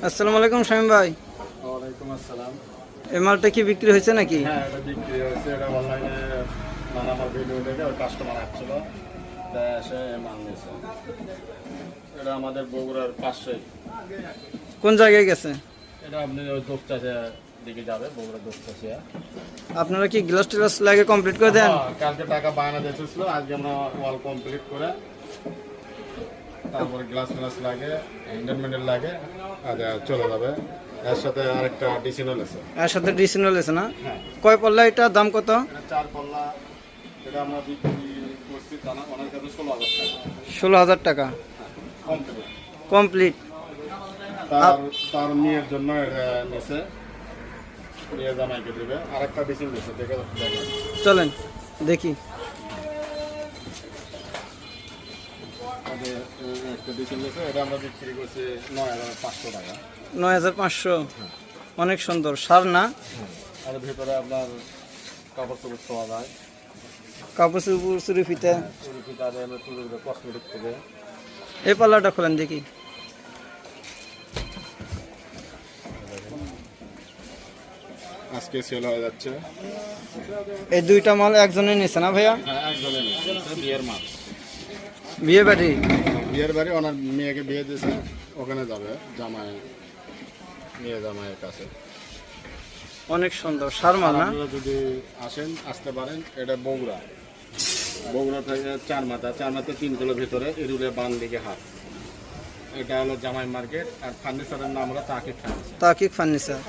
আসসালামু আলাইকুম শামীম ভাই। ওয়ালাইকুম আসসালাম। এই মালটা কি বিক্রি হয়েছে নাকি? হ্যাঁ, এটা বিক্রি হয়েছে। এটা অনলাইনে মানে আমার ভিডিও দেখে ওই কাস্টমার আসছিল, তাই এসে মাল নিয়েছে। এটা আমাদের বগুড়ার পাশে। কোন জায়গায় গেছে? এটা আপনি ওই দোপচাচিয়া দিকে যাবে, বগুড়া দোপচাচিয়া। আপনারা কি গ্লাস টিলাস লাগে কমপ্লিট করে দেন? হ্যাঁ, কালকে টাকা বায়না দিয়েছিল, আজকে আমরা ওয়াল কমপ্লিট করে তারপরে গ্লাস গ্লাস লাগে, হ্যান্ডেল লাগে, আর চলে যাবে। এর সাথে আরেকটা ডিসিনল আছে। এর সাথে ডিসিনল আছে না? হ্যাঁ, কয় পাল্লা এটা, দাম কত? এটা 4 পাল্লা। এটা আমরা বিক্রি করছি টানা ওনার কাছে 16,000 টাকা। 16,000 টাকা কমপ্লিট। কমপ্লিট। তার মেয়ের জন্য এটা নিছে, মেয়ে জামাইকে দেবে। আরেকটা ডিসিল দিচ্ছে, দেখে দেখেন। চলেন দেখি। একটা ডিসিল দিচ্ছে, এটা আমরা বিক্রি করছি 9,500 টাকা। 9,500। অনেক সুন্দর সার না? আর ভেতরে আপনার কাপড় চোপড় পাওয়া যায়, কাপড় চুরি ফিতে। চুরি ফিতারে কসমেটিক থেকে। এই পাল্লাটা খোলেন দেখি। আজকে সেল হয়ে যাচ্ছে। এই দুইটা মাল একজনে নিছে না ভাইয়া? হ্যাঁ, একজনে নিচ্ছে। বিয়ের মাল, বিয়ে বাড়ি? বিয়ের বাড়ি। ওনার মেয়েকে বিয়ে দিয়েছে, ওখানে যাবে জামাই, মেয়ে জামাইয়ের কাছে। অনেক সুন্দর সার মাল না? আপনারা যদি আসতে পারেন। এটা বগুড়া, বগুড়া থেকে 4 মাথা 3 কিলো ভিতরে এরুলে বান দিকে হাট। এটা হলো জামাই মার্কেট। আর ফার্নিচারের নাম হলো তাকিব ফার্নিচার। তাকিক ফার্নিচার।